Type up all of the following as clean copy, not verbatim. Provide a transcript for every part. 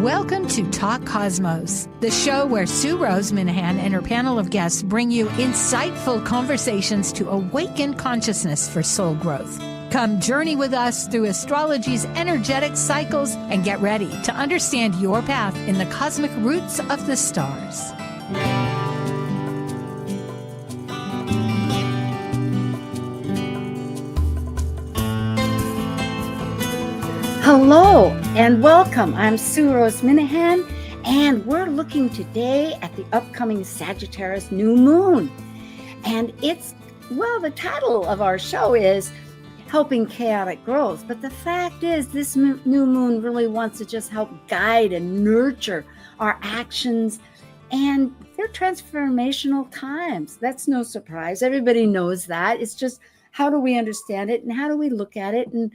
Welcome to Talk Cosmos, the show where Sue Rose Minahan and her panel of guests bring you insightful conversations to awaken consciousness for soul growth. Come journey with us through astrology's energetic cycles and get ready to understand your path in the cosmic roots of the stars. Hello and welcome. I'm Sue Rose Minahan, and we're looking today at the upcoming Sagittarius new moon. And the title of our show is Helping Chaotic Growth. But the fact is, this new moon really wants to just help guide and nurture our actions, and they're transformational times. That's no surprise. Everybody knows that. It's just, how do we understand it and how do we look at it and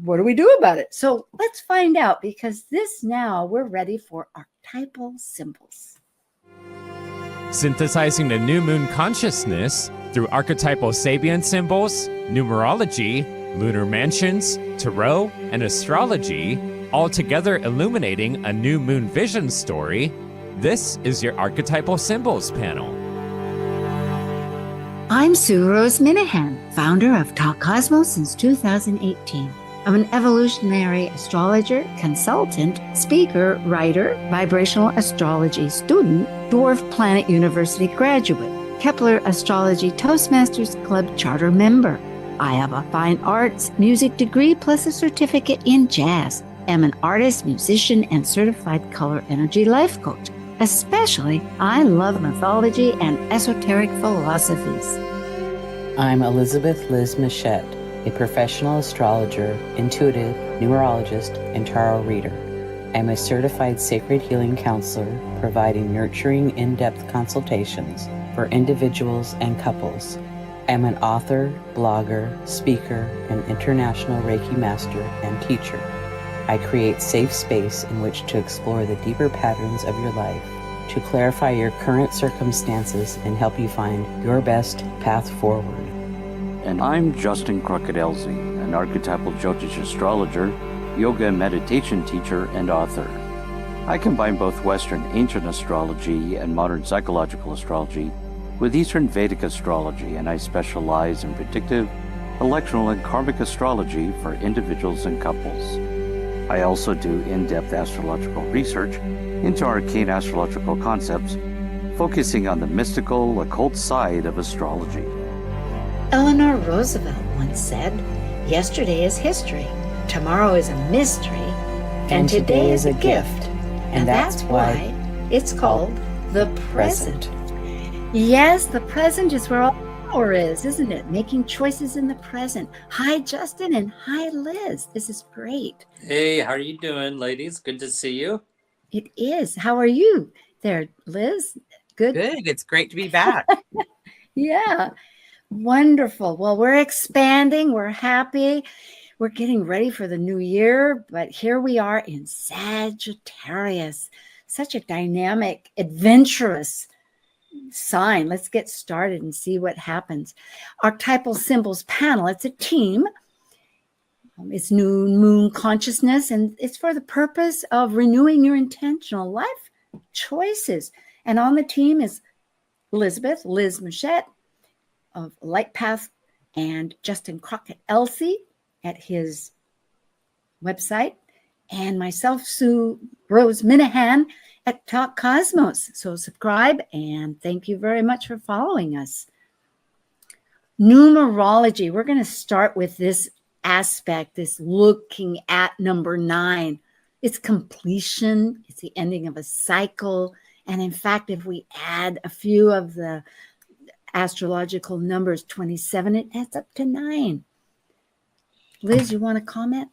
what do we do about it? So let's find out, because we're ready for archetypal symbols. Synthesizing the new moon consciousness through archetypal Sabian symbols, numerology, lunar mansions, tarot, and astrology, all together illuminating a new moon vision story. This is your Archetypal Symbols panel. I'm Sue Rose Minahan, founder of Talk Cosmos since 2018. I'm an evolutionary astrologer, consultant, speaker, writer, vibrational astrology student, Dwarf Planet University graduate, Kepler Astrology Toastmasters Club charter member. I have a fine arts music degree plus a certificate in jazz. I'm an artist, musician, and certified color energy life coach. Especially, I love mythology and esoteric philosophies. I'm Elizabeth Liz Muschett, a professional astrologer, intuitive, numerologist, and tarot reader. I'm a certified sacred healing counselor, providing nurturing, in-depth consultations for individuals and couples. I'm an author, blogger, speaker, and international Reiki master and teacher. I create safe space in which to explore the deeper patterns of your life, to clarify your current circumstances and help you find your best path forward. And I'm Justin Crockett-Elsie, an archetypal Jyotish astrologer, yoga and meditation teacher, and author. I combine both Western ancient astrology and modern psychological astrology with Eastern Vedic astrology, and I specialize in predictive, electional, and karmic astrology for individuals and couples. I also do in-depth astrological research into arcane astrological concepts, focusing on the mystical, occult side of astrology. Eleanor Roosevelt once said, "Yesterday is history, tomorrow is a mystery, and today is a gift." And that's why it's called the present. Yes, the present is where all power is, isn't it? Making choices in the present. Hi, Justin, and hi, Liz. This is great. Hey, how are you doing, ladies? Good to see you. It is. How are you there, Liz? Good? Good. It's great to be back. Yeah. Wonderful. Well, we're expanding. We're happy. We're getting ready for the new year. But here we are in Sagittarius. Such a dynamic, adventurous sign. Let's get started and see what happens. Archetypal Symbols panel. It's a team. It's new moon consciousness, and it's for the purpose of renewing your intentional life choices. And on the team is Elizabeth, Liz Muschett of Light Path, and Justin Crockett-Elsie at his website, and myself, Sue Rose Minahan at Talk Cosmos. So subscribe, and thank you very much for following us. Numerology. We're going to start with this aspect, this looking at number 9. It's completion. It's the ending of a cycle. And in fact, if we add a few of the astrological numbers, 27, it adds up to 9. Liz, you want to comment?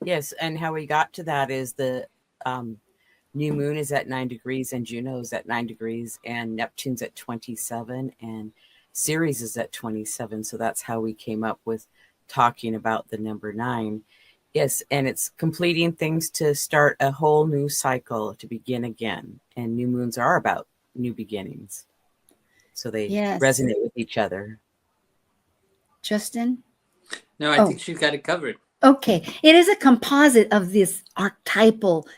Yes, and how we got to that is the new moon is at 9 degrees and Juno is at 9 degrees and Neptune's at 27 and Ceres is at 27. So that's how we came up with talking about the number 9. Yes, and it's completing things to start a whole new cycle, to begin again. And new moons are about new beginnings. So they resonate with each other. Justin? No, I think she's got it covered. Okay. It is a composite of this archetypal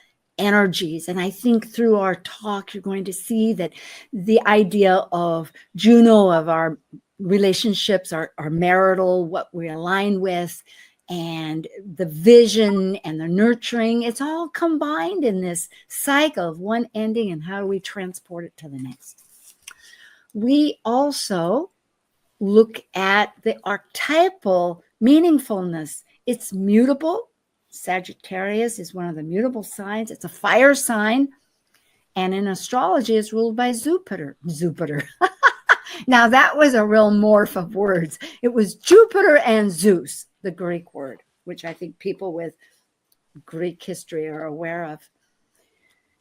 energies. And I think through our talk, you're going to see that the idea of Juno, of our relationships, our marital, what we align with, and the vision and the nurturing, it's all combined in this cycle of one ending, and how do we transport it to the next. We also look at the archetypal meaningfulness. It's mutable. Sagittarius is one of the mutable signs. It's a fire sign. And in astrology, it's ruled by Jupiter. Now, that was a real morph of words. It was Jupiter and Zeus, the Greek word, which I think people with Greek history are aware of.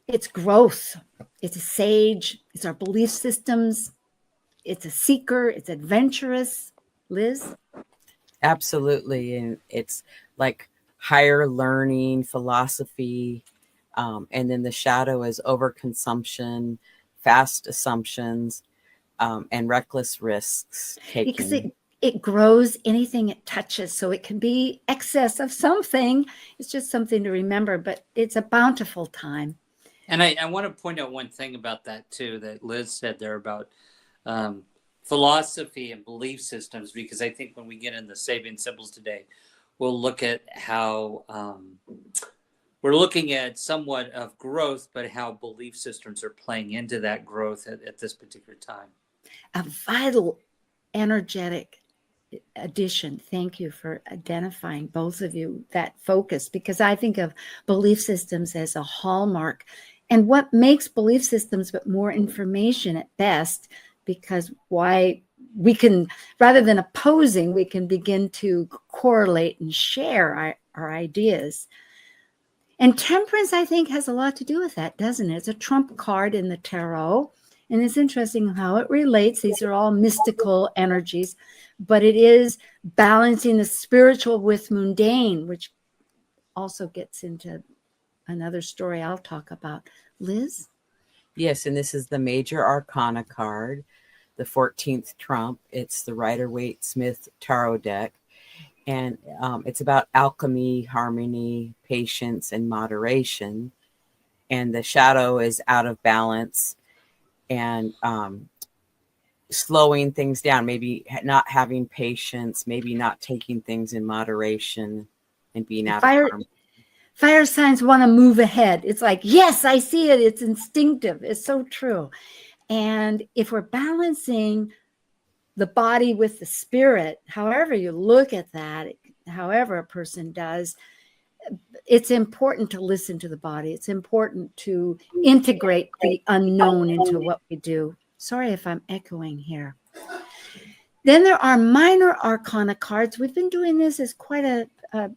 It's growth. It's a sage. It's our belief systems. It's a seeker. It's adventurous. Liz? Absolutely. And it's like higher learning, philosophy. And then the shadow is overconsumption, fast assumptions, and reckless risks taking. Because it grows anything it touches. So it can be excess of something. It's just something to remember, but it's a bountiful time. And I want to point out one thing about that too, that Liz said there about philosophy and belief systems, because I think when we get in the Sabian symbols today, we'll look at how we're looking at somewhat of growth, but how belief systems are playing into that growth at this particular time. A vital, energetic addition. Thank you for identifying, both of you, that focus, because I think of belief systems as a hallmark. And what makes belief systems but more information at best, because why we can, rather than opposing, we can begin to correlate and share our ideas. And temperance, I think, has a lot to do with that, doesn't it? It's a trump card in the tarot. And it's interesting how it relates. These are all mystical energies, but it is balancing the spiritual with mundane, which also gets into another story I'll talk about. Liz? Yes, and this is the major arcana card, the 14th trump. It's the Rider-Waite-Smith tarot deck. And it's about alchemy, harmony, patience, and moderation. And the shadow is out of balance and slowing things down, maybe not having patience, maybe not taking things in moderation, and being out of harmony. Fire signs want to move ahead. It's like, yes, I see it. It's instinctive. It's so true. And if we're balancing the body with the spirit, however you look at that, however a person does, it's important to listen to the body. It's important to integrate the unknown into what we do. Sorry if I'm echoing here. Then there are minor arcana cards. We've been doing this as quite a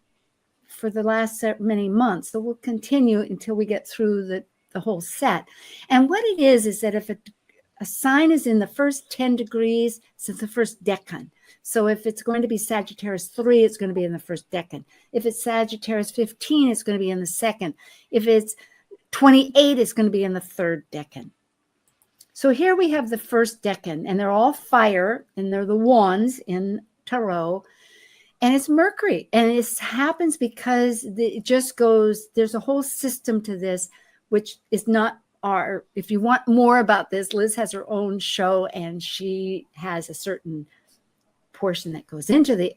for the last many months. So we'll continue until we get through the whole set. And what it is that if a sign is in the first 10 degrees, it's the first decan. So if it's going to be Sagittarius 3, it's going to be in the first decan. If it's Sagittarius 15, it's going to be in the second. If it's 28, it's going to be in the third decan. So here we have the first decan, and they're all fire, and they're the wands in tarot. And it's Mercury. And it happens because it just goes, there's a whole system to this, which is not our, if you want more about this, Liz has her own show, and she has a certain portion that goes into the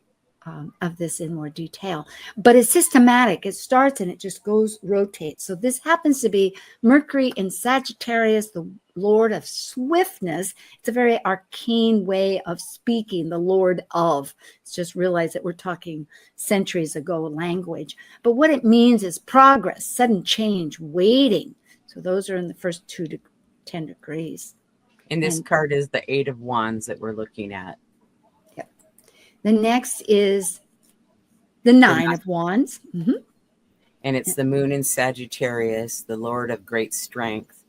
of this in more detail. But it's systematic. It starts and it just goes, rotates. So this happens to be Mercury in Sagittarius, the Lord of swiftness. It's a very arcane way of speaking, the Lord of. It's just realize that we're talking centuries ago language. But what it means is progress, sudden change, waiting. So those are in the first 2 to 10 degrees. And this card is the 8 of Wands that we're looking at. Yep. The next is the 9 of Wands. Mm-hmm. And it's the moon in Sagittarius, the Lord of great strength.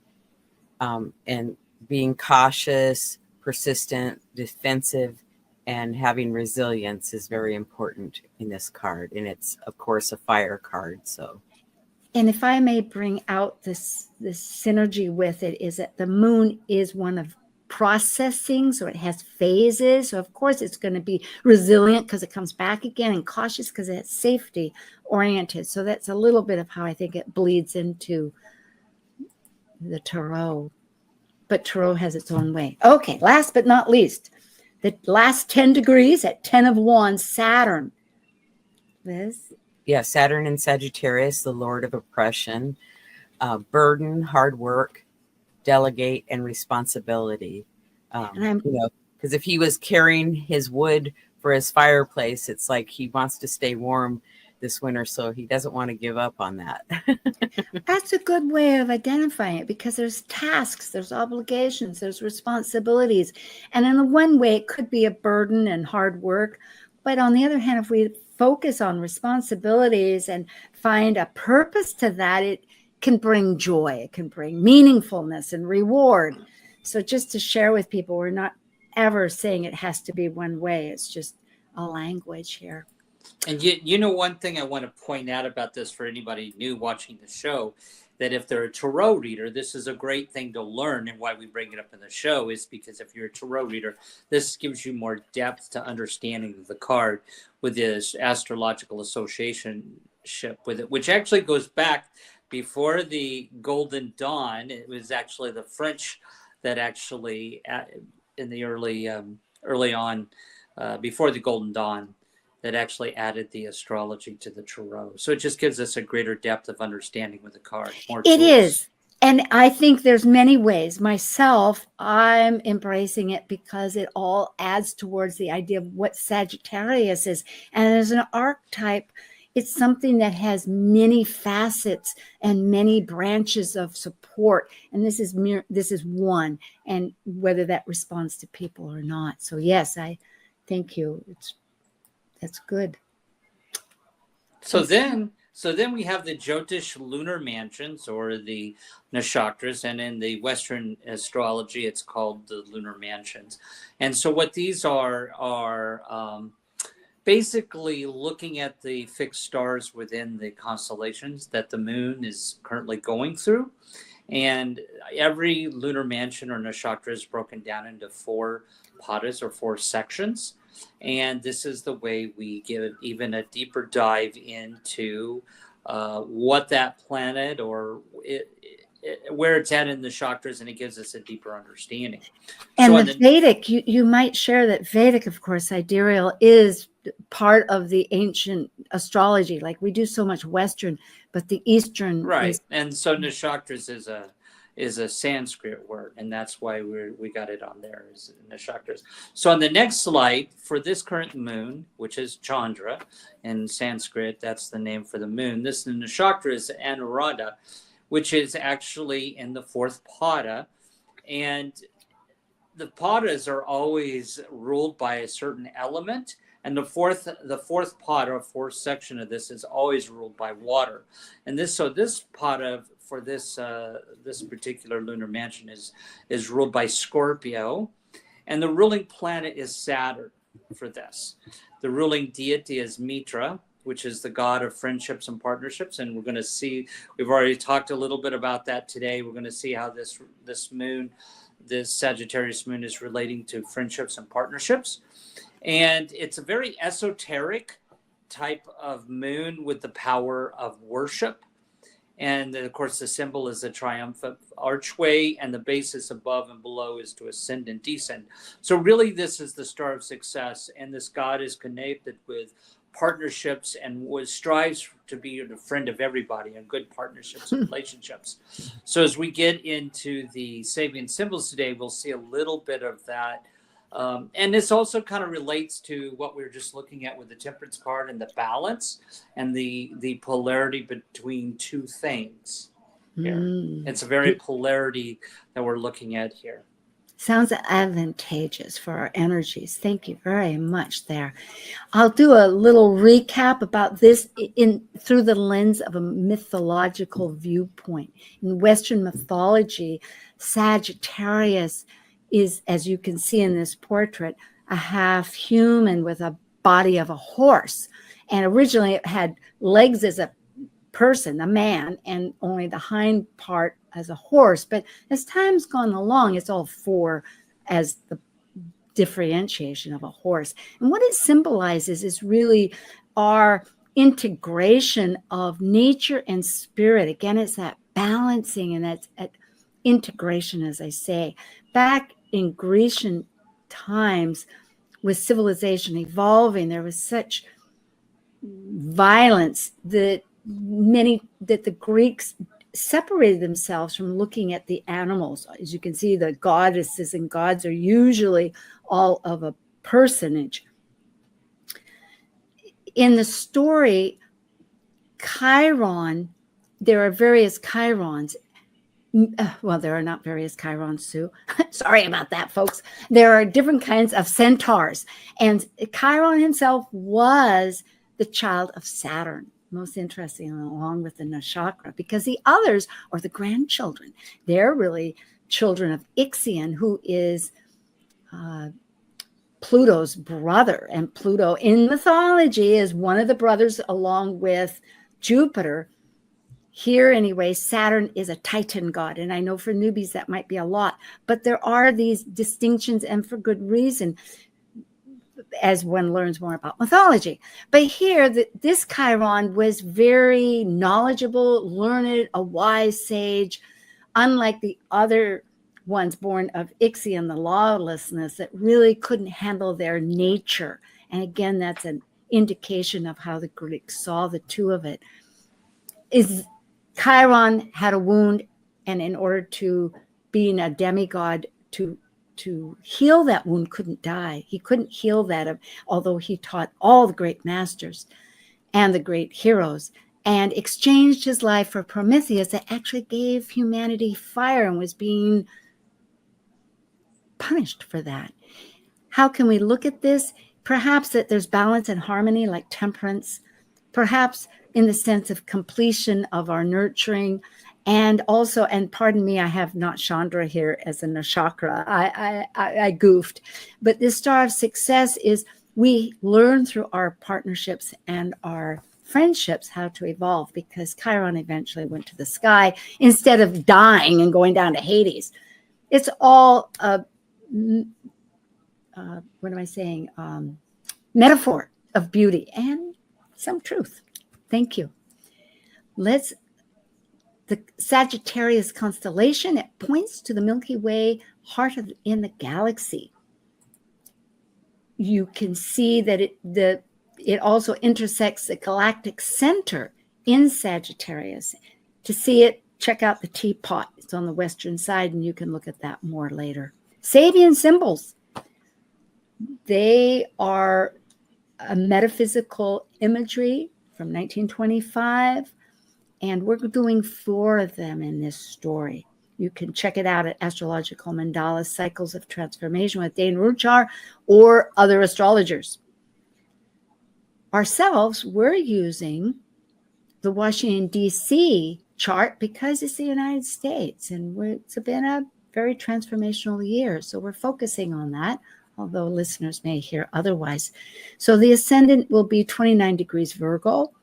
And being cautious, persistent, defensive, and having resilience is very important in this card. And it's, of course, a fire card. So, and if I may bring out this synergy with it, is that the moon is one of processing, so it has phases. So of course it's going to be resilient because it comes back again, and cautious because it's safety oriented. So that's a little bit of how I think it bleeds into the Tarot. But Tarot has its own way. Okay, last but not least, the last 10 degrees at 10 of Wands, Saturn. Liz? Yeah, Saturn in Sagittarius, the Lord of oppression, burden, hard work, delegate, and responsibility. Because if he was carrying his wood for his fireplace, it's like he wants to stay warm this winter, so he doesn't want to give up on that. That's a good way of identifying it, because there's tasks, there's obligations, there's responsibilities. And in the one way, it could be a burden and hard work. But on the other hand, if we focus on responsibilities and find a purpose to that, it can bring joy, it can bring meaningfulness and reward. So just to share with people, we're not ever saying it has to be one way. It's just a language here. And you know, one thing I want to point out about this for anybody new watching the show, that if they're a tarot reader, this is a great thing to learn. And why we bring it up in the show is because if you're a tarot reader, this gives you more depth to understanding of the card with this astrological association with it, which actually goes back before the Golden Dawn. It was actually the French that actually in the early on, before the Golden Dawn, that actually added the astrology to the tarot. So it just gives us a greater depth of understanding with the card. It is. And I think there's many ways. Myself, I'm embracing it because it all adds towards the idea of what Sagittarius is. And as an archetype, it's something that has many facets and many branches of support. And this is one, and whether that responds to people or not. So yes, I thank you. That's good. So then we have the Jyotish lunar mansions, or the nakshatras, and in the Western astrology, it's called the lunar mansions. And so what these are basically looking at the fixed stars within the constellations that the moon is currently going through. And every lunar mansion or nakshatra is broken down into 4 padas, or 4 sections. And this is the way we give even a deeper dive into what that planet or where it's at in the chakras, and it gives us a deeper understanding. And so the Vedic, you might share that Vedic, of course, sidereal is part of the ancient astrology. Like we do so much Western, but the Eastern. Right. And so nakshatras is a Sanskrit word, and that's why we got it on there, is nakshatras. So on the next slide, for this current moon, which is Chandra in Sanskrit, that's the name for the moon. This nakshatra is Anuradha, which is actually in the 4th pada. And the padas are always ruled by a certain element. And the fourth pada, or 4th section of this, is always ruled by water. And this pada for this particular lunar mansion is ruled by Scorpio, and the ruling planet is Saturn for this. The ruling deity is Mitra, which is the god of friendships and partnerships. And we're going to see, we've already talked a little bit about that today. We're going to see how this moon, this Sagittarius moon, is relating to friendships and partnerships. And it's a very esoteric type of moon with the power of worship. And of course, the symbol is a triumphant archway, and the basis above and below is to ascend and descend. So really, this is the star of success. And this god is connected with partnerships and strives to be a friend of everybody, and good partnerships and relationships. So as we get into the Sabian symbols today, we'll see a little bit of that. And this also kind of relates to what we were just looking at with the Temperance card and the balance and the polarity between 2 things here. It's a very polarity that we're looking at here. Sounds advantageous for our energies. Thank you very much there. I'll do a little recap about this through the lens of a mythological viewpoint. In Western mythology, Sagittarius is, as you can see in this portrait, a half human with a body of a horse. And originally it had legs as a person, a man, and only the hind part as a horse. But as time's gone along, it's all 4 as the differentiation of a horse. And what it symbolizes is really our integration of nature and spirit. Again, it's that balancing, and that's integration, as I say. Back in Grecian times, with civilization evolving, there was such violence that the Greeks separated themselves from looking at the animals. As you can see, the goddesses and gods are usually all of a personage. In the story, Chiron, there are various Chirons. Well, there are not various Chirons, Sue. Sorry about that, folks. There are different kinds of centaurs. And Chiron himself was the child of Saturn. Most interesting, along with the Nakshatra, because the others are the grandchildren. They're really children of Ixion, who is Pluto's brother. And Pluto in mythology is one of the brothers along with Jupiter. Here, anyway, Saturn is a Titan god. And I know for newbies that might be a lot, but there are these distinctions, and for good reason, as one learns more about mythology. But here, this Chiron was very knowledgeable, learned, a wise sage, unlike the other ones born of Ixion, the lawlessness, that really couldn't handle their nature. And again, that's an indication of how the Greeks saw the two of it. Is Chiron had a wound, and in order to being a demigod, to heal that wound, couldn't die. He couldn't heal that, although he taught all the great masters and the great heroes, and exchanged his life for Prometheus, that actually gave humanity fire and was being punished for that. How can we look at this? Perhaps that there's balance and harmony, like temperance, perhaps in the sense of completion of our nurturing. And also, and pardon me, I have not Chandra here as a nakshatra. I goofed. But this star of success is we learn through our partnerships and our friendships how to evolve, because Chiron eventually went to the sky instead of dying and going down to Hades. It's all, what am I saying? Metaphor of beauty and some truth. Thank you. The Sagittarius constellation, it points to the Milky Way heart in the galaxy. You can see that it also intersects the galactic center in Sagittarius. To see it, check out the teapot. It's on the western side, and you can look at that more later. Sabian symbols. They are a metaphysical imagery from 1925. And we're doing 4 of them in this story. You can check it out at Astrological Mandalas, Cycles of Transformation with Dane Ruchar, or other astrologers. Ourselves, we're using the Washington, D.C. chart because it's the United States, and it's been a very transformational year. So we're focusing on that, although listeners may hear otherwise. So the ascendant will be 29 degrees Virgo,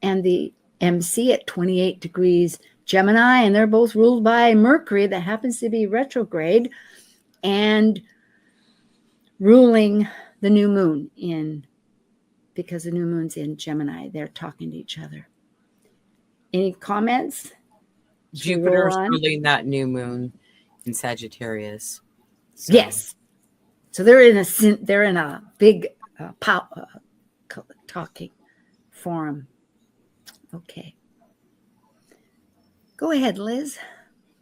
and the MC at 28 degrees Gemini, and they're both ruled by Mercury, that happens to be retrograde and ruling the new moon because the new moon's in Gemini. They're talking to each other. Any comments? Jupiter's ruling that new moon in Sagittarius. So. Yes. So they're in a big talking forum. Okay. Go ahead, Liz.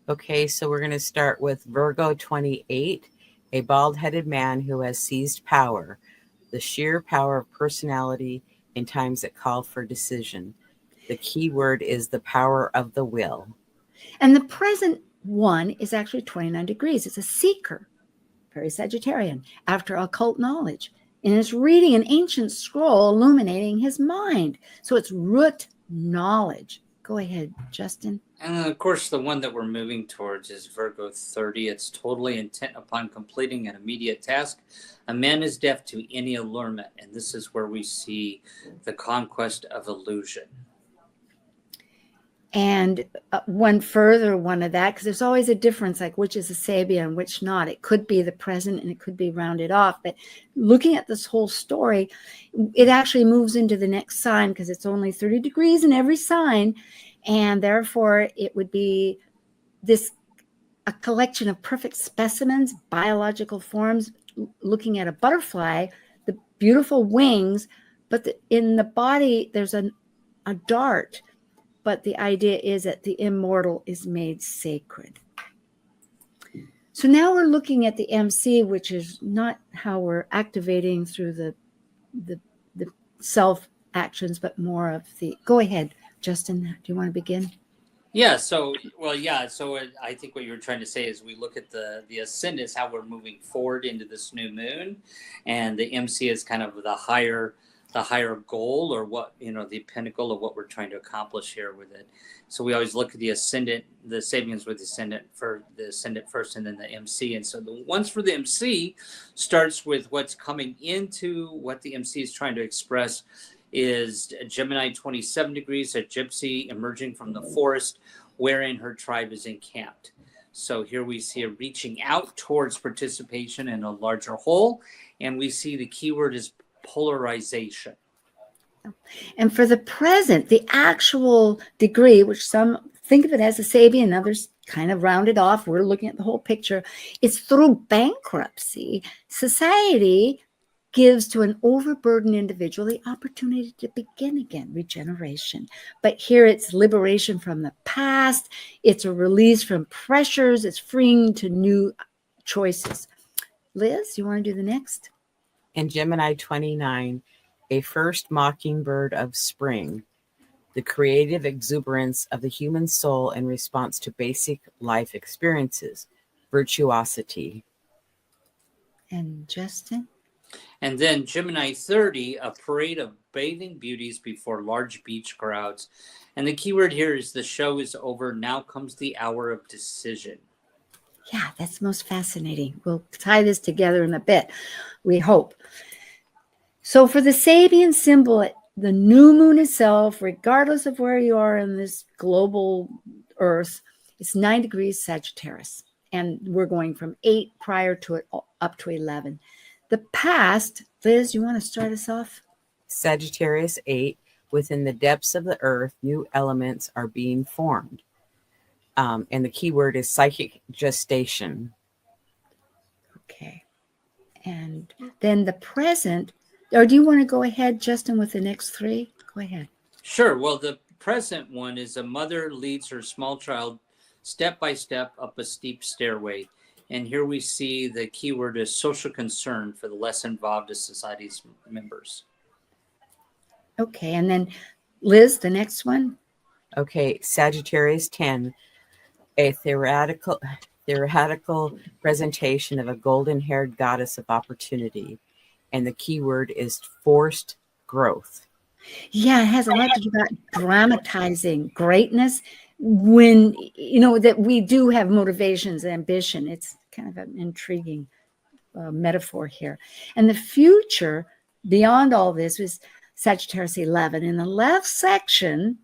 Okay, so we're going to start with Virgo 28, a bald-headed man who has seized power, the sheer power of personality in times that call for decision. The key word is the power of the will. And the present one is actually 29 degrees. It's a seeker, very Sagittarian, after occult knowledge. And it's reading an ancient scroll illuminating his mind. So it's root knowledge. Go ahead, Justin. And of course, the one that we're moving towards is Virgo 30. It's totally intent upon completing an immediate task. A man is deaf to any allurement, and this is where we see the conquest of illusion. And one of that, because there's always a difference, like which is a Sabian, which not. It could be the present and it could be rounded off. But looking at this whole story, it actually moves into the next sign because it's only 30 degrees in every sign. And therefore, it would be this a collection of perfect specimens, biological forms, looking at a butterfly, the beautiful wings, but in the body, there's a dart. But the idea is that the immortal is made sacred. So now we're looking at the MC, which is not how we're activating through the self actions, but more of the, go ahead, Justin, do you want to begin? Yeah. So I think what you're trying to say is we look at the ascendant is how we're moving forward into this new moon, and the MC is kind of the higher goal, or what, the pinnacle of what we're trying to accomplish here with it. So we always look at the ascendant, the Sabians with the ascendant first, and then the MC. And so the ones for the MC starts with what's coming into what the MC is trying to express is Gemini 27 degrees, a gypsy emerging from the forest wherein her tribe is encamped. So here we see her reaching out towards participation in a larger whole, and we see the keyword is polarization. And for the present, the actual degree, which some think of it as a Sabian, others kind of round it off, we're looking at the whole picture, it's through bankruptcy, society gives to an overburdened individual the opportunity to begin again, regeneration. But here it's liberation from the past, it's a release from pressures, it's freeing to new choices. Liz, you want to do the next? In Gemini 29, a first mockingbird of spring, the creative exuberance of the human soul in response to basic life experiences, virtuosity. And Justin? And then Gemini 30, a parade of bathing beauties before large beach crowds. And the keyword here is the show is over. Now comes the hour of decision. Yeah, that's most fascinating. We'll tie this together in a bit, we hope. So for the Sabian symbol, the new moon itself, regardless of where you are in this global Earth, it's 9 degrees Sagittarius. And we're going from 8 prior to it up to 11. The past, Liz, you want to start us off? Sagittarius 8, within the depths of the earth, new elements are being formed. And the keyword is psychic gestation. Okay. And then the present, or do you want to go ahead, Justin, with the next 3? Go ahead. Sure. Well, the present one is a mother leads her small child step by step up a steep stairway. And here we see the keyword is social concern for the less involved of society's members. Okay. And then Liz, the next one. Okay. Sagittarius 10, a theoretical presentation of a golden-haired goddess of opportunity. And the keyword is forced growth. Yeah, it has a lot to do about dramatizing greatness when, that we do have motivations, ambition. It's kind of an intriguing metaphor here. And the future beyond all this was Sagittarius 11. In the left section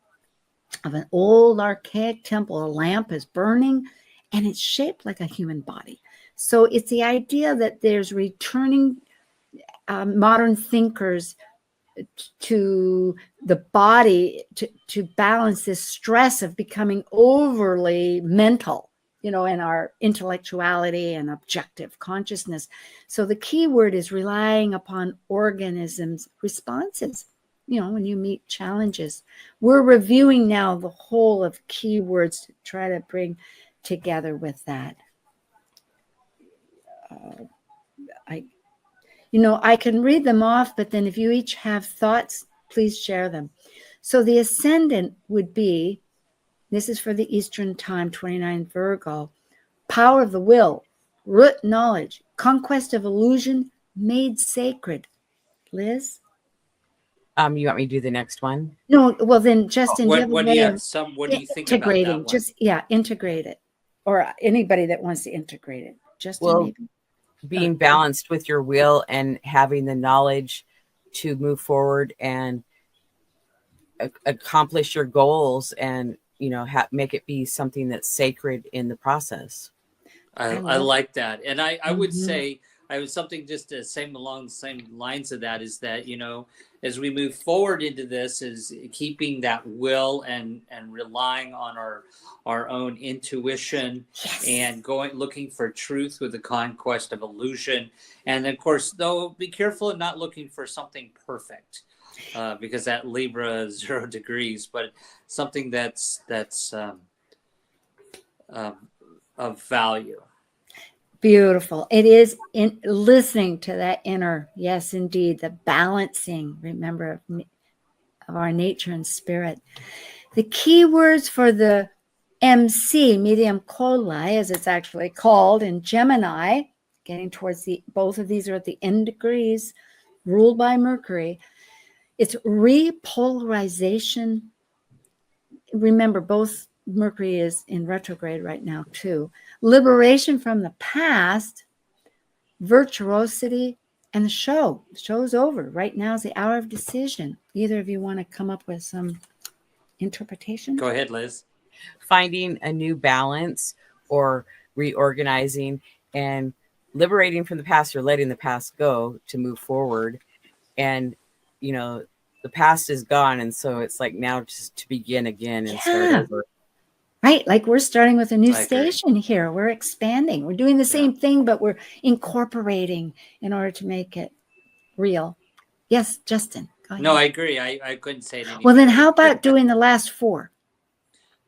of an old archaic temple, a lamp is burning and it's shaped like a human body. So it's the idea that there's returning modern thinkers to the body to balance this stress of becoming overly mental, in our intellectuality and objective consciousness. So the key word is relying upon organisms' responses, when you meet challenges. We're reviewing now the whole of keywords to try to bring together with that. I can read them off, but then if you each have thoughts, please share them. So the ascendant would be, this is for the Eastern time, 29 Virgo, power of the will, root knowledge, conquest of illusion, made sacred. Liz? You want me to do the next one? No, well then, Justin, what do you think about that one? Just, integrate it. Or anybody that wants to integrate it. Justin, maybe? Being balanced with your will and having the knowledge to move forward and accomplish your goals and, make it be something that's sacred in the process. I like that. And I would say I was something just to same along the same lines of that is that, as we move forward into this, is keeping that will and relying on our own intuition, Yes. and looking for truth with the conquest of illusion. And of course, though, be careful of not looking for something perfect, because that Libra is 0 degrees, but something that's of value. Beautiful. It is in listening to that inner, yes, indeed, the balancing, remember, of our nature and spirit. The key words for the MC, medium coli, as it's actually called in Gemini, getting towards both of these are at the end degrees, ruled by Mercury. It's repolarization. Remember, both Mercury is in retrograde right now too. Liberation from the past, virtuosity, and the show. The show's over. Right now is the hour of decision. Either of you want to come up with some interpretation? Go ahead, Liz. Finding a new balance or reorganizing and liberating from the past or letting the past go to move forward. And, the past is gone. And so it's like now just to begin again and start over. Right. Like we're starting with a new I agree. station here. We're expanding. We're doing the same thing, but we're incorporating in order to make it real. Yes, Justin. Go ahead. No, I agree. I couldn't say it any Well, then better. how about doing the last 4?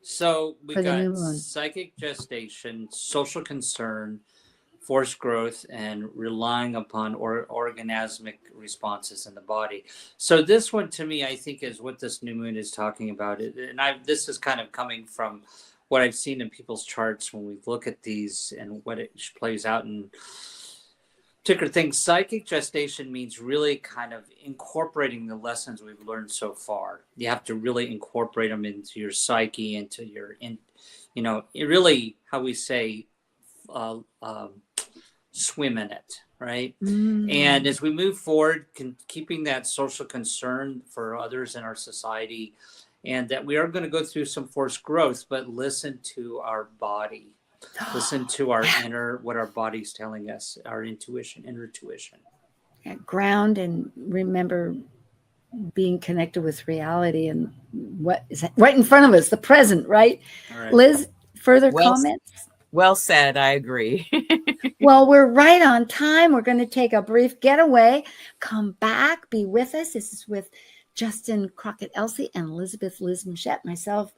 So we for the new got moon? psychic gestation, social concern, forced growth, and relying upon orgasmic responses in the body. So this one, to me, I think is what this new moon is talking about. And this is kind of coming from what I've seen in people's charts when we look at these and what it plays out in particular things. Psychic gestation means really kind of incorporating the lessons we've learned so far. You have to really incorporate them into your psyche, into your, really, how we say, swim in it, right? And as we move forward, keeping that social concern for others in our society, and that we are going to go through some forced growth, but listen to our body, listen to our inner, what our body's telling us, our intuition, inner tuition. Ground and remember being connected with reality and what is right in front of us, the present, right? All right. Liz, further Well comments? Well said. I agree. Well, we're right on time. We're going to take a brief getaway. Come back, be with us. This is with Justin Crockett-Elsie and Elizabeth Liz Muschett, myself,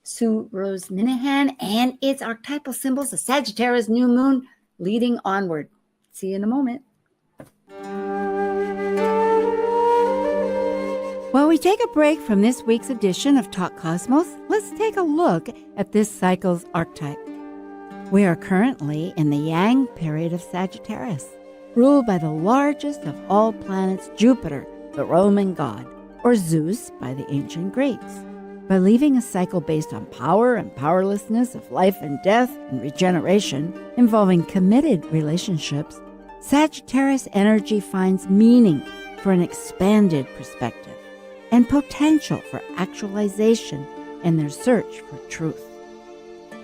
Sue Rose Minahan, and it's archetypal symbols, the Sagittarius new moon leading onward. See you in a moment. While we take a break from this week's edition of Talk Cosmos, let's take a look at this cycle's archetype. We are currently in the Yang period of Sagittarius, ruled by the largest of all planets, Jupiter, the Roman god, or Zeus by the ancient Greeks. By leaving a cycle based on power and powerlessness of life and death and regeneration, involving committed relationships, Sagittarius energy finds meaning for an expanded perspective and potential for actualization in their search for truth.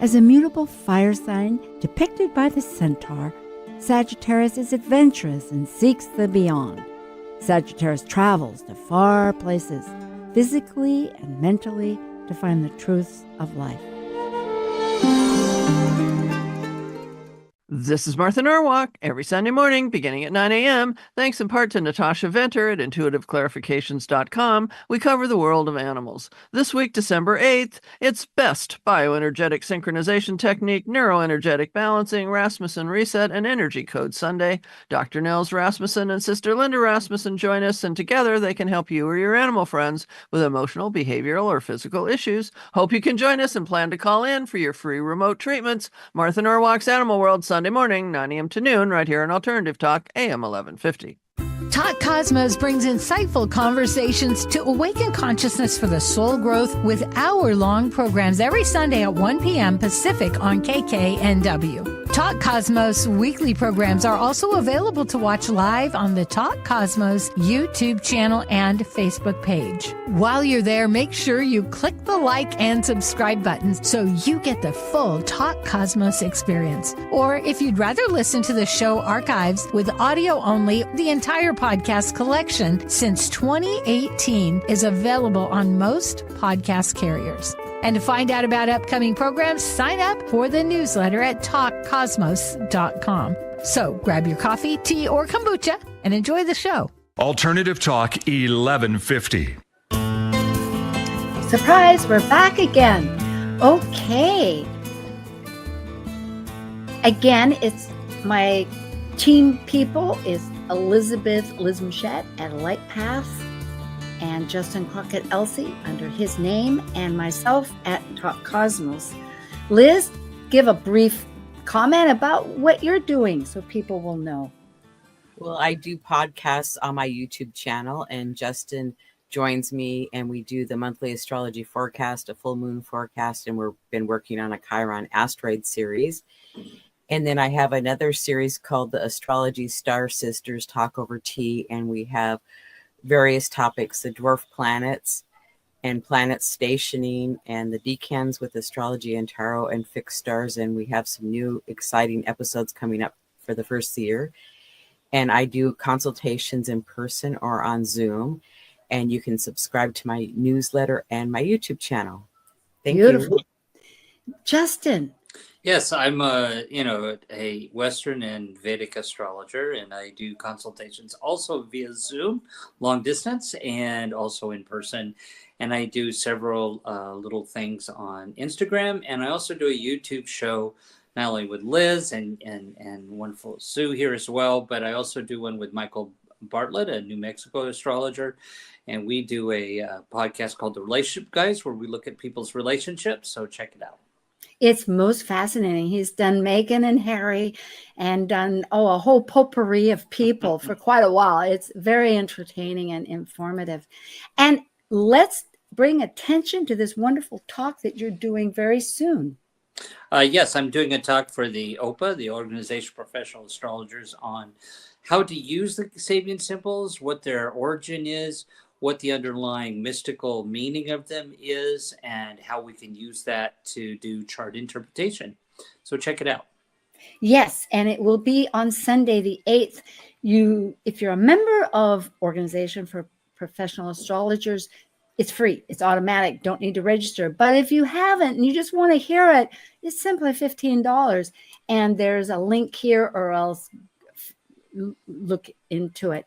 As a mutable fire sign depicted by the centaur, Sagittarius is adventurous and seeks the beyond. Sagittarius travels to far places, physically and mentally, to find the truths of life. This is Martha Norwalk, every Sunday morning, beginning at 9 a.m. Thanks in part to Natasha Venter at intuitiveclarifications.com, we cover the world of animals. This week, December 8th, it's BEST, Bioenergetic Synchronization Technique, Neuroenergetic Balancing, Rasmussen Reset, and Energy Code Sunday. Dr. Nels Rasmussen and Sister Linda Rasmussen join us, and together they can help you or your animal friends with emotional, behavioral, or physical issues. Hope you can join us and plan to call in for your free remote treatments. Martha Norwalk's Animal World, Sunday morning, 9 a.m. to noon, right here on Alternative Talk, AM 1150. Talk Cosmos brings insightful conversations to awaken consciousness for the soul growth with hour-long programs every Sunday at 1 p.m. Pacific on KKNW. Talk Cosmos weekly programs are also available to watch live on the Talk Cosmos YouTube channel and Facebook page. While you're there, make sure you click the like and subscribe buttons so you get the full Talk Cosmos experience. Or if you'd rather listen to the show archives with audio only, the entire podcast collection since 2018 is available on most podcast carriers. And to find out about upcoming programs, sign up for the newsletter at talkcosmos.com. So grab your coffee, tea, or kombucha and enjoy the show. Alternative Talk 1150. Surprise, we're back again. Okay. Again, it's my team people is Elizabeth Liz Muschett at Light Path, and Justin Crockett Elsie under his name, and myself at Talk Cosmos. Liz, give a brief comment about what you're doing so people will know. Well, I do podcasts on my YouTube channel, and Justin joins me, and we do the monthly astrology forecast, a full moon forecast, and we've been working on a Chiron asteroid series. And then I have another series called the Astrology Star Sisters Talk Over Tea, and we have various topics, the dwarf planets and planet stationing and the decans with astrology and tarot and fixed stars. And we have some new exciting episodes coming up for the first year. And I do consultations in person or on Zoom. And you can subscribe to my newsletter and my YouTube channel. Thank Beautiful. you. Justin. Yes, I'm a Western and Vedic astrologer, and I do consultations also via Zoom, long distance, and also in person. And I do several little things on Instagram, and I also do a YouTube show, not only with Liz and wonderful Sue here as well, but I also do one with Michael Bartlett, a New Mexico astrologer. And we do a podcast called The Relationship Guys, where we look at people's relationships. So check it out. It's most fascinating. He's done Meghan and Harry and done, a whole potpourri of people for quite a while. It's very entertaining and informative. And let's bring attention to this wonderful talk that you're doing very soon. Yes, I'm doing a talk for the OPA, the Organization of Professional Astrologers, on how to use the Sabian symbols, what their origin is, what the underlying mystical meaning of them is, and how we can use that to do chart interpretation. So check it out. Yes, and it will be on Sunday the 8th. If you're a member of Organization for Professional Astrologers, it's free. It's automatic. Don't need to register. But if you haven't and you just want to hear it, it's simply $15. And there's a link here, or else look into it.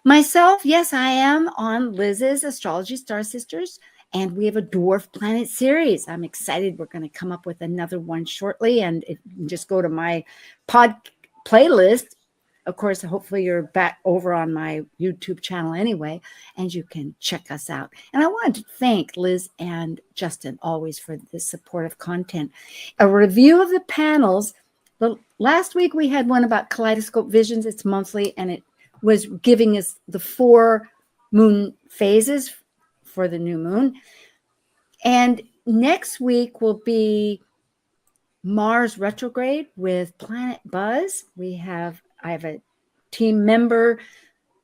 Myself, yes, I am on Liz's Astrology Star Sisters, and we have a dwarf planet series. I'm excited. We're going to come up with another one shortly, and just go to my pod playlist. Of course, hopefully you're back over on my YouTube channel anyway, and you can check us out. And I wanted to thank Liz and Justin always for this supportive content. A review of the panels. Last week we had one about kaleidoscope visions. It's monthly, and it was giving us the 4 moon phases for the new moon. And next week will be Mars retrograde with Planet Buzz. I have a team member,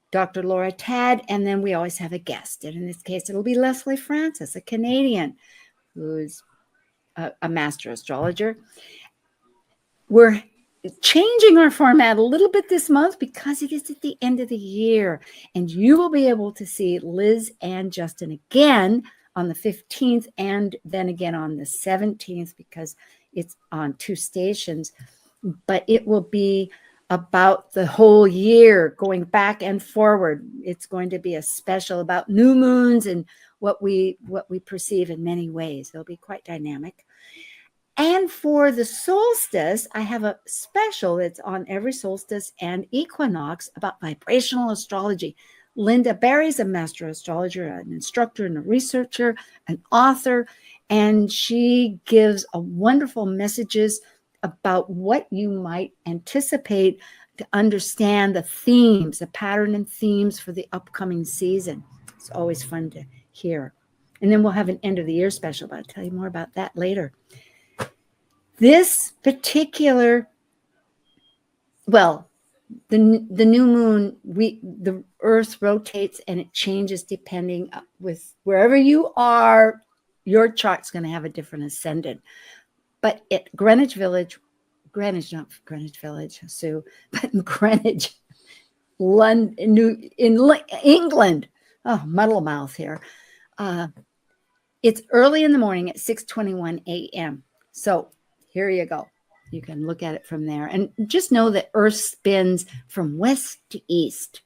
Dr. Laura Tad, and then we always have a guest. And in this case, it'll be Leslie Francis, a Canadian who's a master astrologer. We're changing our format a little bit this month because it is at the end of the year, and you will be able to see Liz and Justin again on the 15th and then again on the 17th, because it's on 2 stations. But it will be about the whole year, going back and forward. It's going to be a special about new moons and what we perceive in many ways. It'll be quite dynamic. And for the solstice, I have a special that's on every solstice and equinox about vibrational astrology. Linda Barry's a master astrologer, an instructor and a researcher, an author, and she gives a wonderful messages about what you might anticipate to understand the themes, the pattern and themes for the upcoming season. It's always fun to hear. And then we'll have an end of the year special, but I'll tell you more about that later. This particular well, the new moon, the Earth rotates and it changes depending with wherever you are. Your chart's going to have a different ascendant. But at Greenwich Village, not Greenwich Village, Sue, but in Greenwich, London, in England. Oh, muddle mouth here. It's early in the morning at 6:21 a.m. So here you go. You can look at it from there. And just know that Earth spins from west to east.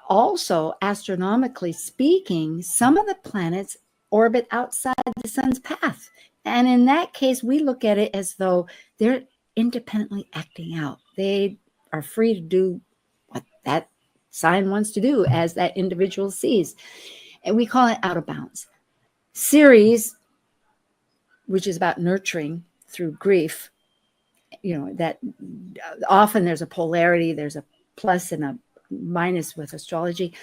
Also, astronomically speaking, some of the planets orbit outside the sun's path. And in that case, we look at it as though they're independently acting out. They are free to do what that sign wants to do as that individual sees. And we call it out of bounds. Ceres, which is about nurturing through grief, that often there's a polarity, there's a plus and a minus with astrology,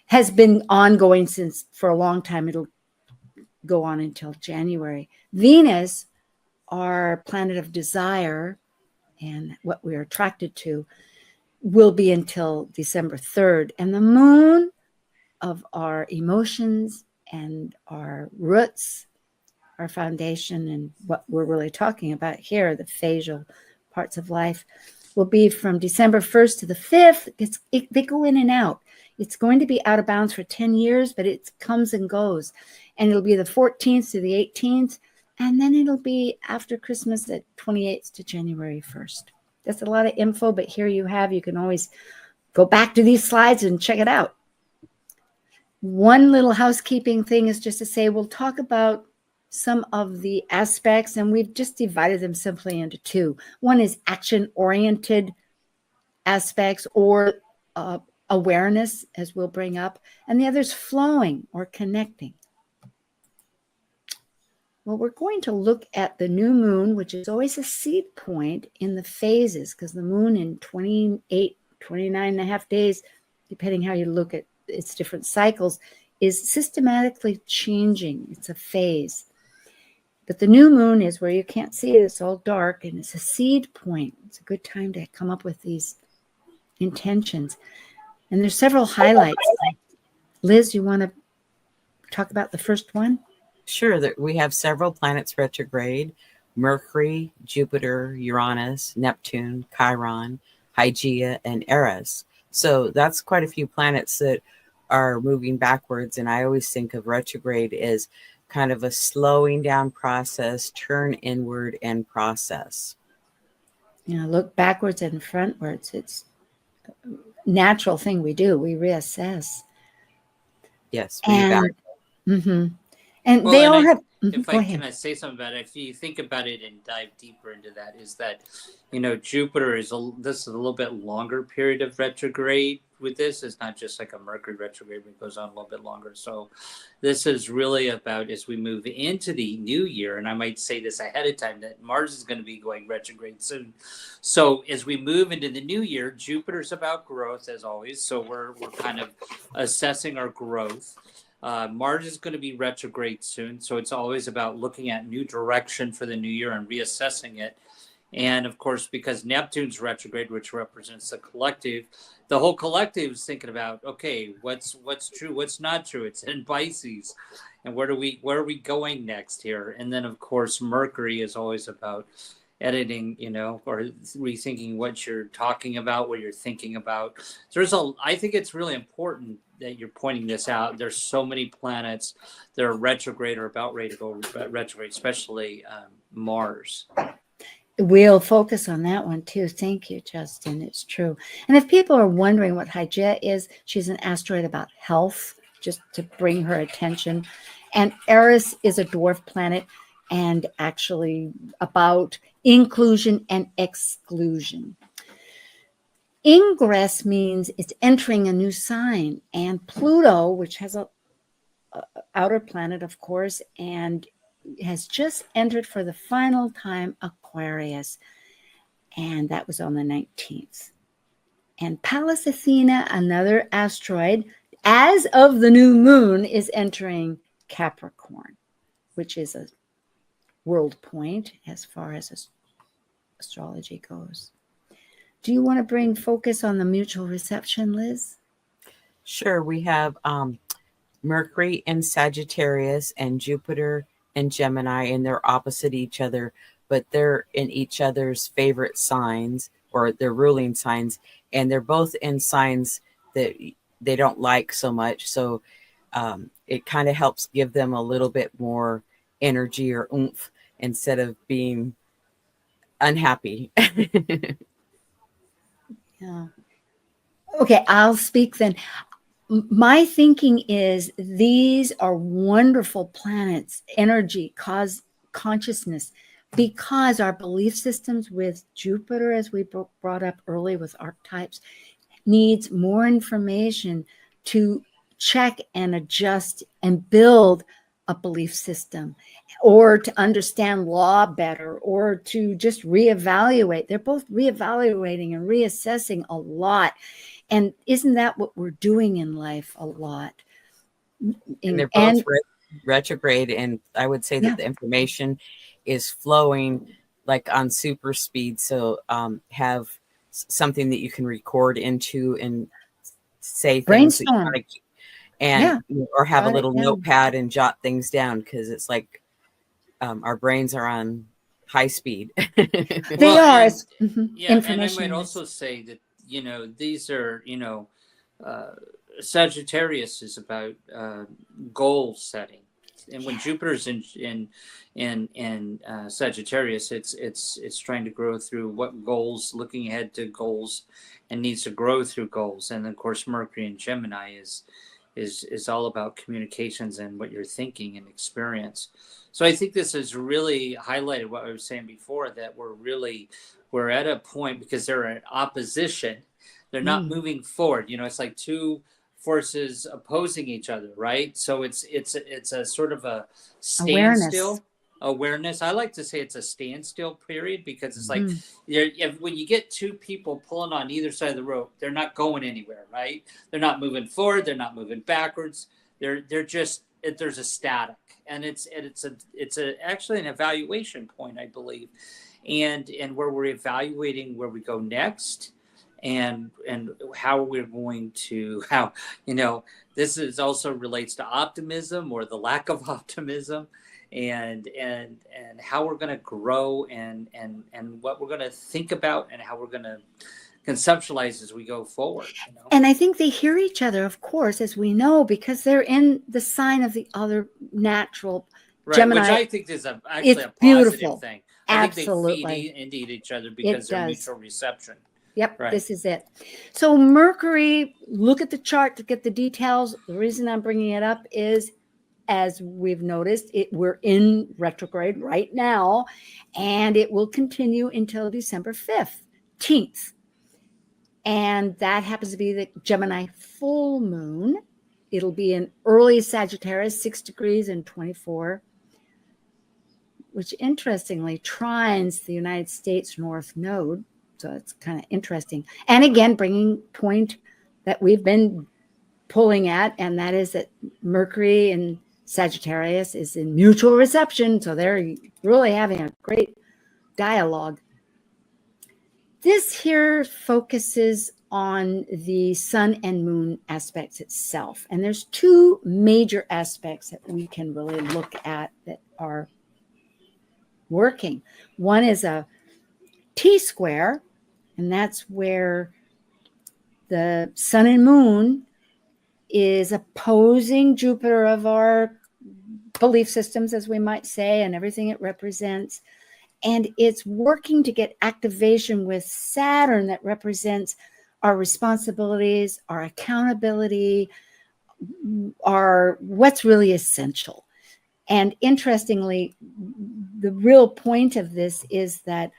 has been ongoing for a long time. It'll go on until January. Venus, our planet of desire and what we're attracted to, will be until December 3rd. And the moon of our emotions and our roots, our foundation, and what we're really talking about here, the phasal parts of life, will be from December 1st to the 5th. They go in and out. It's going to be out of bounds for 10 years, but it comes and goes. And it'll be the 14th to the 18th. And then it'll be after Christmas, the 28th to January 1st. That's a lot of info, but here you can always go back to these slides and check it out. One little housekeeping thing is just to say, we'll talk about some of the aspects, and we've just divided them simply into two. One is action-oriented aspects or awareness, as we'll bring up, and the other is flowing or connecting. Well, we're going to look at the new moon, which is always a seed point in the phases, because the moon in 29 and a half days, depending how you look at its different cycles, is systematically changing. It's a phase. But the new moon is where you can't see it. It's all dark, and it's a seed point. It's a good time to come up with these intentions. And there's several highlights. Liz, you want to talk about the first one? Sure. That we have several planets retrograde: Mercury, Jupiter, Uranus, Neptune, Chiron, Hygeia, and Eris. So that's quite a few planets that are moving backwards. And I always think of retrograde as kind of a slowing down process, turn inward and process. Look backwards and frontwards. It's a natural thing we do. We reassess. Yes. And well, they all have. Can I say something about it? If you think about it and dive deeper into that, is that, Jupiter this is a little bit longer period of retrograde with this. It's not just like a Mercury retrograde, but it goes on a little bit longer. So this is really about, as we move into the new year, and I might say this ahead of time, that Mars is going to be going retrograde soon. So as we move into the new year, Jupiter's about growth as always. So we're kind of assessing our growth. Mars is going to be retrograde soon, so it's always about looking at new direction for the new year and reassessing it. And of course, because Neptune's retrograde, which represents the collective, the whole collective is thinking about, okay, what's true, what's not true. It's in Pisces, and where are we going next here? And then of course, Mercury is always about editing, or rethinking what you're talking about, what you're thinking about. I think it's really important that you're pointing this out. There's so many planets that are retrograde or about ready to go retrograde, especially Mars. We'll focus on that one too. Thank you, Justin. It's true. And if people are wondering what Hygeia is, she's an asteroid about health, just to bring her attention. And Eris is a dwarf planet and actually about inclusion and exclusion. Ingress means it's entering a new sign. And Pluto, which has a outer planet, of course, and has just entered for the final time Aquarius. And that was on the 19th. And Pallas Athena, another asteroid, as of the new moon, is entering Capricorn, which is a world point as far as astrology goes. Do you want to bring focus on the mutual reception, Liz? Sure. We have Mercury in Sagittarius and Jupiter in Gemini, and they're opposite each other, but they're in each other's favorite signs, or their ruling signs, and they're both in signs that they don't like so much. So it kind of helps give them a little bit more energy or oomph instead of being unhappy. Yeah. Okay, I'll speak then. My thinking is these are wonderful planets, energy, consciousness, because our belief systems with Jupiter, as we brought up early with archetypes, needs more information to check and adjust and build a belief system, or to understand law better, or to just reevaluate. They're both reevaluating and reassessing a lot. And isn't that what we're doing in life a lot? And they're both retrograde. And I would say that the information is flowing like on super speed. So have something that you can record into and say things that you want to keep, and or have a little notepad and jot things down, because it's like our brains are on high speed. They are. Yeah, and I might also say that, these are, Sagittarius is about goal setting, and when Jupiter's in Sagittarius, it's trying to grow through what goals, looking ahead to goals, and needs to grow through goals. And of course, Mercury in Gemini is all about communications and what you're thinking and experience. So I think this has really highlighted what I was saying before, that we're at a point, because they're in opposition, they're not moving forward. It's like two forces opposing each other, right? So it's a sort of a standstill awareness. I like to say it's a standstill period, because it's like when you get two people pulling on either side of the rope, they're not going anywhere, right? They're not moving forward, they're not moving backwards. They're just, there's a static, and it's actually an evaluation point, I believe, and where we're evaluating where we go next, and how we're going to, this is also relates to optimism, or the lack of optimism, and how we're going to grow, and what we're going to think about, and how we're going to conceptualize as we go forward. And I think they hear each other, of course, as we know, because they're in the sign of the other natural Gemini. Which I think is actually a positive thing. Absolutely. I think they feed each other because they're mutual reception. Yep, this is it. So Mercury, look at the chart to get the details. The reason I'm bringing it up is, as we've noticed, we're in retrograde right now, and it will continue until December 15th. And that happens to be the Gemini full moon. It'll be in early Sagittarius, 6 degrees and 24, which interestingly trines the United States North Node. So it's kind of interesting. And again, bringing point that we've been pulling at, and that is that Mercury in Sagittarius is in mutual reception. So they're really having a great dialogue. This here focuses on the sun and moon aspects itself. And there's two major aspects that we can really look at that are working. One is a T-square, and that's where the sun and moon is opposing Jupiter of our belief systems, as we might say, and everything it represents. And it's working to get activation with Saturn that represents our responsibilities, our accountability, our what's really essential. And interestingly, the real point of this is that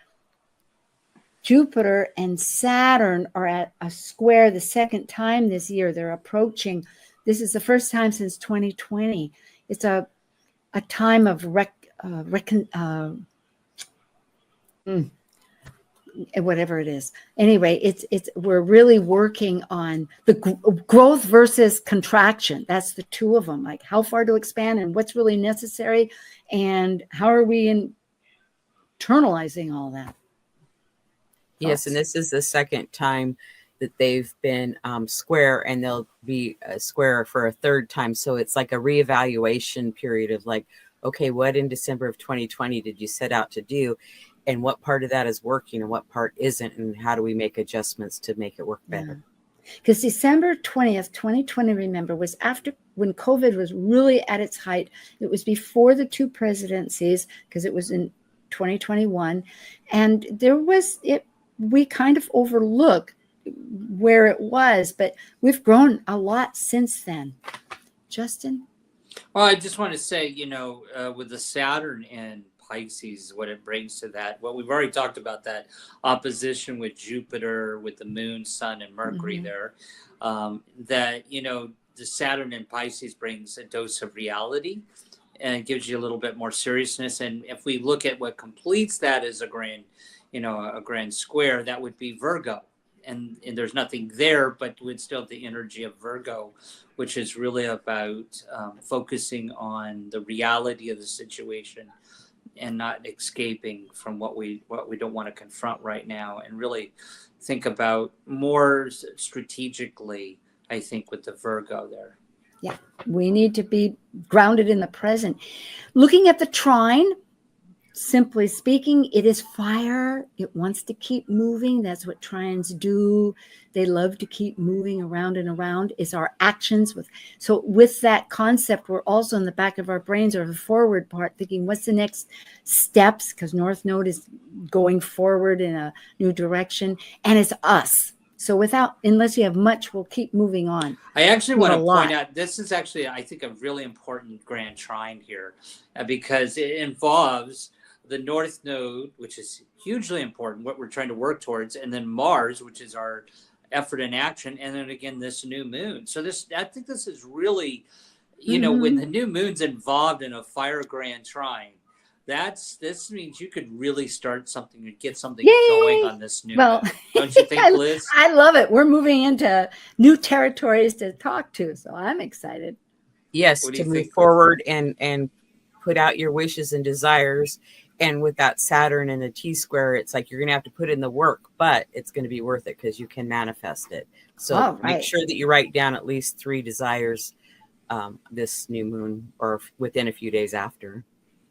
Jupiter and Saturn are at a square the second time this year. They're approaching. This is the first time since 2020. It's a time of whatever it is. Anyway, it's we're really working on the growth versus contraction. That's the two of them. Like how far to expand and what's really necessary, and how are we internalizing all that. Yes, and this is the second time that they've been square, and they'll be square for a third time. So it's like a reevaluation period of like, okay, what in December of 2020 did you set out to do? And what part of that is working and what part isn't? And how do we make adjustments to make it work better? Because December 20th, 2020, remember, was after when COVID was really at its height. It was before the two presidencies, because it was in 2021. And we kind of overlook where it was, but we've grown a lot since then. Justin? Well, I just want to say, with the Saturn and Pisces, what it brings to that. Well, we've already talked about that opposition with Jupiter, with the Moon, Sun, and Mercury there. The Saturn and Pisces brings a dose of reality and it gives you a little bit more seriousness. And if we look at what completes that as a grand square, that would be Virgo. And there's nothing there, but would still have the energy of Virgo, which is really about focusing on the reality of the situation and not escaping from what we don't want to confront right now, and really think about more strategically, I think, with the Virgo there. Yeah, we need to be grounded in the present. Looking at the trine, simply speaking, it is fire. It wants to keep moving. That's what trines do. They love to keep moving around and around. It's our actions. So with that concept, we're also in the back of our brains, or the forward part, thinking, what's the next steps? Because North Node is going forward in a new direction, and it's us. So unless you have much, we'll keep moving on. I actually want to point out, this is actually, I think, a really important grand trine here, because it involves the North Node, which is hugely important, what we're trying to work towards, and then Mars, which is our effort and action, and then again this new moon. So I think this is really, when the new moon's involved in a fire grand trine, this means you could really start something and get something going on this new moon. Don't you think, Liz? I love it. We're moving into new territories to talk to, so I'm excited. Yes, to move forward and put out your wishes and desires. And with that Saturn and a T-square, it's like you're going to have to put in the work, but it's going to be worth it because you can manifest it. So make sure that you write down at least 3 desires this new moon, or within a few days after.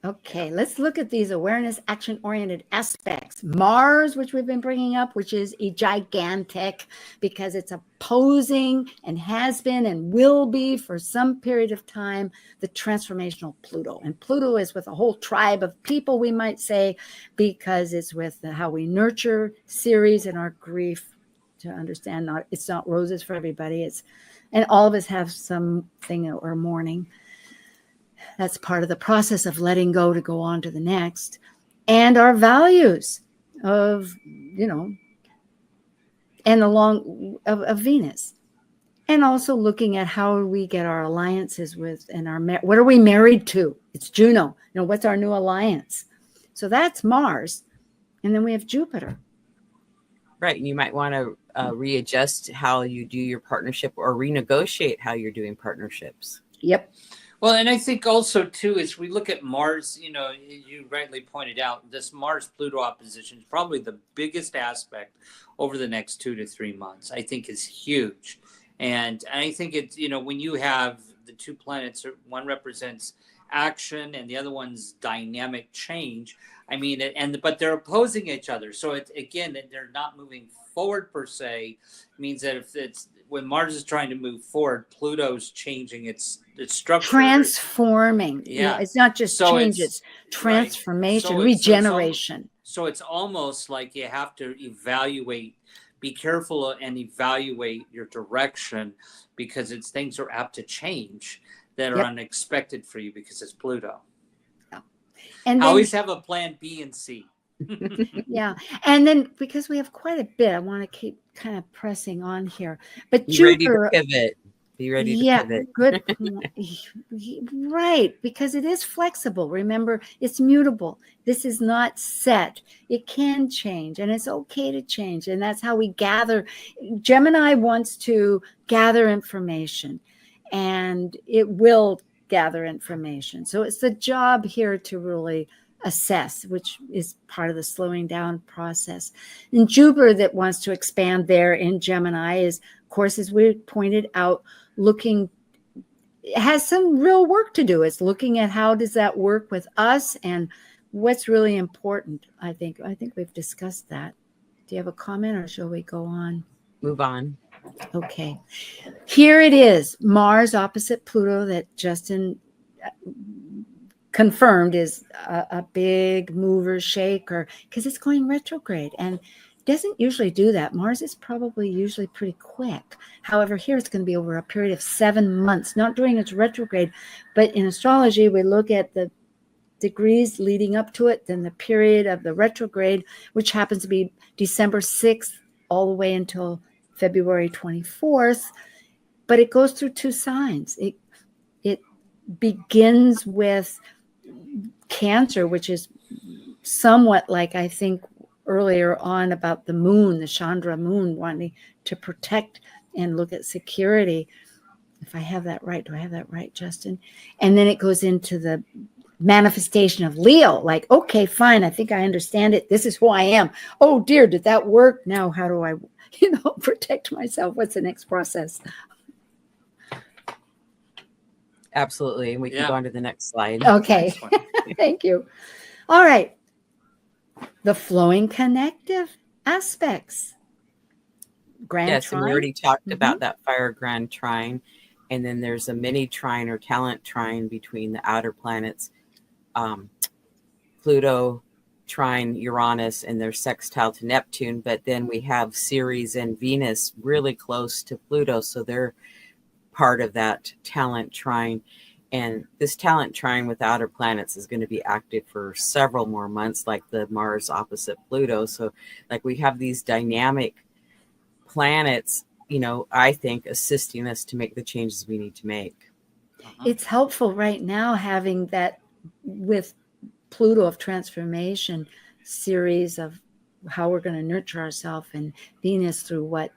Okay, let's look at these awareness, action-oriented aspects. Mars, which we've been bringing up, which is a gigantic, because it's opposing and has been and will be for some period of time, the transformational Pluto. And Pluto is with a whole tribe of people, we might say, because it's with how we nurture Ceres and our grief, to understand it's not roses for everybody. And all of us have something or mourning. That's part of the process of letting go to go on to the next. And our values of, and of Venus. And also looking at how we get our alliances with, and what are we married to? It's Juno. What's our new alliance? So that's Mars. And then we have Jupiter. Right. And you might want to readjust how you do your partnership, or renegotiate how you're doing partnerships. Yep. Well, and I think also, too, as we look at Mars, you rightly pointed out, this Mars-Pluto opposition is probably the biggest aspect over the next 2 to 3 months. I think is huge. And I think it's, when you have the two planets, one represents action and the other one's dynamic change. I mean, but they're opposing each other. So again, they're not moving forward per se. It means that when Mars is trying to move forward, Pluto's changing its structure. Transforming. Yeah. It's not just change, it's transformation, regeneration. So it's almost like you have to be careful and evaluate your direction, because things are apt to change that are unexpected for you, because it's Pluto. Yeah. And always have a plan B and C. Yeah. And then, because we have quite a bit, I want to keep kind of pressing on here. But Jupiter, ready to pivot. Be ready to pivot. Good. Right. Because it is flexible. Remember, it's mutable. This is not set. It can change, and it's okay to change. And that's how we gather. Gemini wants to gather information, and it will gather information. So it's the job here to really assess, which is part of the slowing down process. And Jupiter, that wants to expand there in Gemini, is, of course, as we pointed out, looking, it has some real work to do. It's looking at how does that work with us and what's really important. I think we've discussed that. Do you have a comment, or shall we go on? Move on. Okay. Here it is, Mars opposite Pluto, that Justin confirmed is a big mover shaker because it's going retrograde and doesn't usually do that. Mars is probably usually pretty quick. However, here it's going to be over a period of 7 months, not during its retrograde, but in astrology, we look at the degrees leading up to it, then the period of the retrograde, which happens to be December 6th all the way until February 24th. But it goes through 2 signs. It begins with Cancer, which is somewhat like, I think, earlier on about the moon, the Chandra moon, wanting to protect and look at security. If I have that right, do I have that right, Justin? And then it goes into the manifestation of Leo, like, okay, fine, I think I understand it. This is who I am. Oh dear, did that work? Now how do I, protect myself? What's the next process? Absolutely. We can go on to the next slide. Okay. Thank you. All right. The flowing connective aspects. Grand yes, trine. and we already talked about that fire grand trine. And then there's a mini trine or talent trine between the outer planets, Pluto, trine Uranus, and their sextile to Neptune. But then we have Ceres and Venus really close to Pluto. So they're part of that talent trine. And this talent trine with outer planets is going to be active for several more months, like the Mars opposite Pluto. So like we have these dynamic planets, I think assisting us to make the changes we need to make. It's helpful right now having that with Pluto of transformation series of how we're going to nurture ourselves, and Venus through what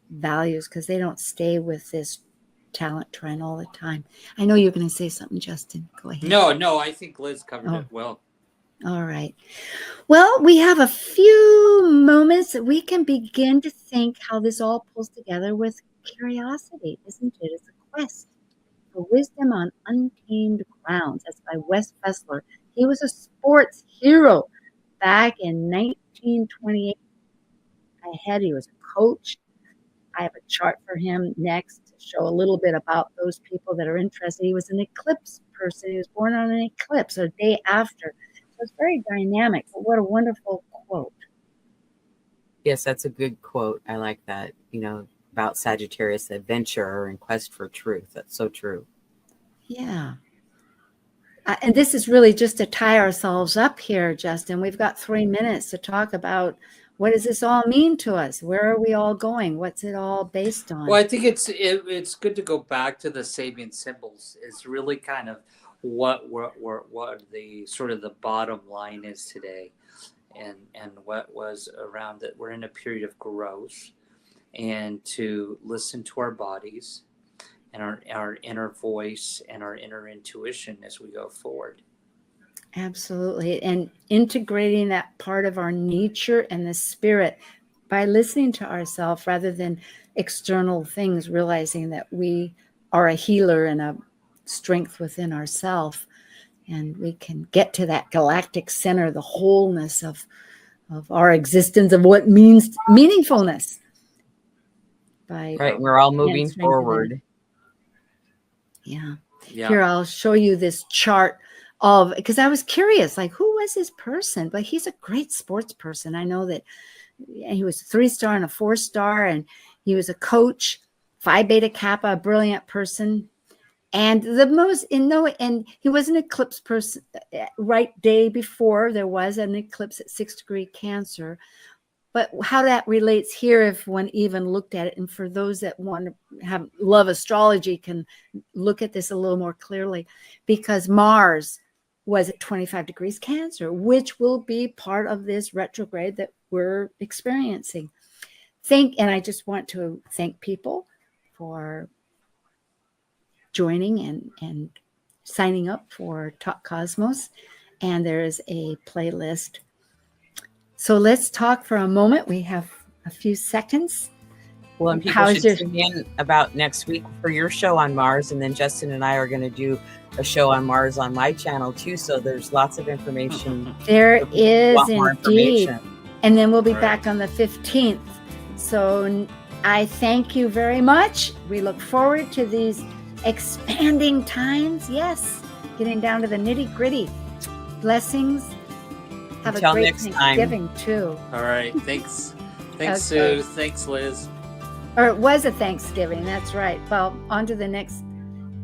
values, because they don't stay with this talent trine all the time. I know you're going to say something, Justin. Go ahead. No, I think Liz covered it well. All right. Well, we have a few moments that we can begin to think how this all pulls together with curiosity, isn't it? It's a quest for wisdom on untamed grounds. That's by Wes Fessler. He was a sports hero back in 1928. He was a coach. I have a chart for him next to show a little bit about those people that are interested. He was an eclipse person. He was born on an eclipse a day after. So it's very dynamic. But what a wonderful quote. Yes, that's a good quote. I like that, about Sagittarius, adventurer and quest for truth. That's so true. Yeah. And this is really just to tie ourselves up here, Justin. We've got 3 minutes to talk about what does this all mean to us? Where are we all going? What's it all based on? Well, I think it's good to go back to the Sabian symbols. It's really kind of what the sort of the bottom line is today, and what was around it. We're in a period of growth, and to listen to our bodies and our inner voice and our inner intuition as we go forward. Absolutely. And integrating that part of our nature and the spirit by listening to ourselves rather than external things, realizing that we are a healer and a strength within ourselves. And we can get to that galactic center, the wholeness of our existence, of what means meaningfulness. Right. We're all moving forward. Yeah. Here, I'll show you this chart because I was curious, like, who was this person? But he's a great sports person. I know that he was a 3-star and a 4-star, and he was a coach, Phi Beta Kappa, a brilliant person. And and he was an eclipse person, right day before there was an eclipse at 6th degree Cancer. But how that relates here, if one even looked at it, and for those that want to love astrology can look at this a little more clearly, because Mars was at 25 degrees Cancer, which will be part of this retrograde that we're experiencing. And I just want to thank people for joining and signing up for Talk Cosmos. and there is a playlist. So let's talk for a moment. We have a few seconds. Well, and people should tune in about next week for your show on Mars, and then Justin and I are going to do a show on Mars on my channel too. So there's lots of information. There is indeed. And then we'll be back on the 15th. So I thank you very much. We look forward to these expanding times. Yes, getting down to the nitty gritty. Blessings. Have Until a great next Thanksgiving time. too. All right. Thanks. Thanks, Okay. Sue. Thanks, Liz. Or it was a Thanksgiving. That's right. Well, on to the next.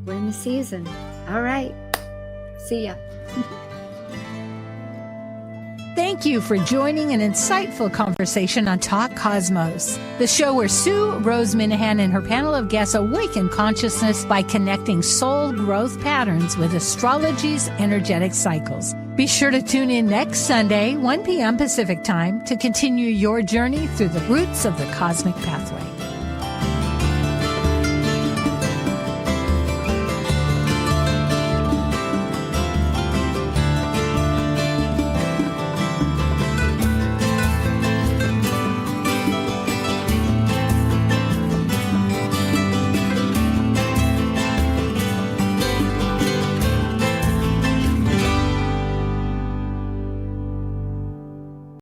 We're in the season. All right. See ya. Thank you for joining an insightful conversation on Talk Cosmos, the show where Sue Rose Minahan and her panel of guests awaken consciousness by connecting soul growth patterns with astrology's energetic cycles. Be sure to tune in next Sunday, 1 p.m. Pacific Time, to continue your journey through the roots of the cosmic pathway.